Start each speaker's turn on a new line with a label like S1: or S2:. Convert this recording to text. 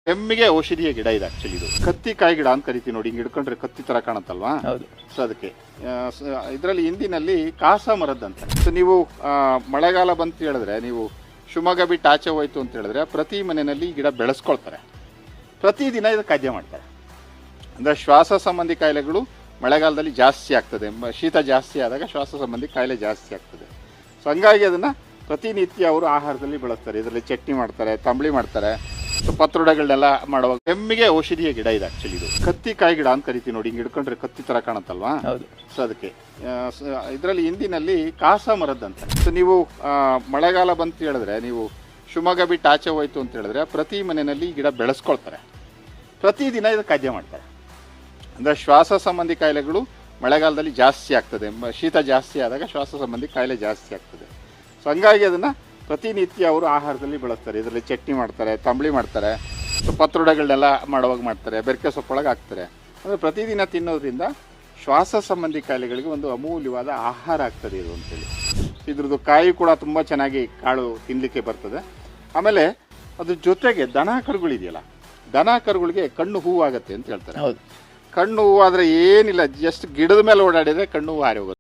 S1: ಕೆಮ್ಮಿಗೆ ಔಷಧಿಯ ಗಿಡ ಇದೆ ಆಕ್ಚುಲಿ. ಇದು ಕತ್ತಿ ಕಾಯಿ ಗಿಡ ಅಂತ ಕರಿತೀವಿ ನೋಡಿ, ಹಿಂಗೆ ಹಿಡ್ಕೊಂಡ್ರೆ ಕತ್ತಿ ತರ ಕಾಣುತ್ತಲ್ವಾ. ಸೊ ಅದಕ್ಕೆ ಇದರಲ್ಲಿ ಹಿಂದಿನಲ್ಲಿ ಕಾಸ ಮರದ್ದಂತ. ಸೊ ನೀವು ಮಳೆಗಾಲ ಬಂತು ಹೇಳಿದ್ರೆ, ನೀವು ಶಿವಮೊಗ್ಗ ಬಿಟ್ಟು ಆಚೆ ಹೋಯ್ತು ಅಂತ ಹೇಳಿದ್ರೆ ಪ್ರತಿ ಮನೆಯಲ್ಲಿ ಈ ಗಿಡ ಬೆಳೆಸ್ಕೊಳ್ತಾರೆ. ಪ್ರತಿದಿನ ಇದು ಖಾದ್ಯ ಮಾಡ್ತಾರೆ. ಅಂದರೆ ಶ್ವಾಸ ಸಂಬಂಧಿ ಕಾಯಿಲೆಗಳು ಮಳೆಗಾಲದಲ್ಲಿ ಜಾಸ್ತಿ ಆಗ್ತದೆ. ಶೀತ ಜಾಸ್ತಿ ಆದಾಗ ಶ್ವಾಸ ಸಂಬಂಧಿ ಕಾಯಿಲೆ ಜಾಸ್ತಿ ಆಗ್ತದೆ. ಸೊ ಹಂಗಾಗಿ ಅದನ್ನು ಪ್ರತಿನಿತ್ಯ ಅವರು ಆಹಾರದಲ್ಲಿ ಬಳಸ್ತಾರೆ. ಇದರಲ್ಲಿ ಚಟ್ನಿ ಮಾಡ್ತಾರೆ, ತಂಬಳಿ ಮಾಡ್ತಾರೆ. ಸೊ ಪತ್ರೊಡೆಗಳನ್ನೆಲ್ಲ ಮಾಡುವಾಗ ಕೆಮ್ಮಿಗೆ ಔಷಧಿಯ ಗಿಡ ಇದೆ ಆಕ್ಚುಲಿ. ಇದು ಕತ್ತಿ ಕಾಯಿ ಗಿಡ ಅಂತ ಕರಿತೀವಿ ನೋಡಿ, ಹಿಂಗೆ ಹಿಡ್ಕೊಂಡ್ರೆ ಕತ್ತಿ ತರ ಕಾಣುತ್ತಲ್ವಾ. ಸೊ ಅದಕ್ಕೆ ಇದರಲ್ಲಿ ಹಿಂದಿನಲ್ಲಿ ಕಾಸ ಮರದ್ದಂತ. ಸೊ ನೀವು ಮಳೆಗಾಲ ಬಂತು ಹೇಳಿದ್ರೆ, ನೀವು ಶಿವಮೊಗ್ಗ ಬಿಟ್ಟು ಆಚೆ ಹೋಯ್ತು ಅಂತ ಹೇಳಿದ್ರೆ ಪ್ರತಿ ಮನೆಯಲ್ಲಿ ಈ ಗಿಡ ಬೆಳೆಸ್ಕೊಳ್ತಾರೆ. ಪ್ರತಿದಿನ ಇದು ಖಾದ್ಯ ಮಾಡ್ತಾರೆ. ಅಂದರೆ ಶ್ವಾಸ ಸಂಬಂಧಿ ಕಾಯಿಲೆಗಳು ಮಳೆಗಾಲದಲ್ಲಿ ಜಾಸ್ತಿ ಆಗ್ತದೆ. ಶೀತ ಜಾಸ್ತಿ ಆದಾಗ ಶ್ವಾಸ ಸಂಬಂಧಿ ಕಾಯಿಲೆ ಜಾಸ್ತಿ ಆಗ್ತದೆ. ಸೊ ಹಂಗಾಗಿ ಅದನ್ನು ಪ್ರತಿನಿತ್ಯ ಅವರು ಆಹಾರದಲ್ಲಿ ಬಳಸ್ತಾರೆ. ಇದರಲ್ಲಿ ಚಟ್ನಿ ಮಾಡ್ತಾರೆ, ತಂಬಳಿ ಮಾಡ್ತಾರೆ. ಸೊ ಪತ್ರೊಡೆಗಳನ್ನೆಲ್ಲ ಮಾಡುವಾಗ ಮಾಡ್ತಾರೆ, ಬೆರಕೆ ಸೊಪ್ಪೊಳಗೆ ಹಾಕ್ತಾರೆ. ಅಂದರೆ ಪ್ರತಿದಿನ ತಿನ್ನೋದ್ರಿಂದ ಶ್ವಾಸ ಸಂಬಂಧಿ ಕಾಯಿಲೆಗಳಿಗೆ ಒಂದು ಅಮೂಲ್ಯವಾದ ಆಹಾರ ಆಗ್ತದೆ ಇದು ಅಂತೇಳಿ. ಇದ್ರದ್ದು ಕಾಯಿ ಕೂಡ ತುಂಬ ಚೆನ್ನಾಗಿ ಕಾಳು ತಿನ್ನಲಿಕ್ಕೆ ಬರ್ತದೆ. ಆಮೇಲೆ ಅದ್ರ ಜೊತೆಗೆ ದನ ಕರುಗಳಿದೆಯಲ್ಲ, ದನ ಕರುಗಳಿಗೆ ಕಣ್ಣು ಹೂವಾಗತ್ತೆ ಅಂತ ಹೇಳ್ತಾರೆ. ಕಣ್ಣು ಹೂವಾದರೆ ಏನಿಲ್ಲ, ಜಸ್ಟ್ ಗಿಡದ ಮೇಲೆ ಓಡಾಡಿದರೆ ಕಣ್ಣು ಹೂವು ಹಾರಿ ಹೋಗುತ್ತೆ.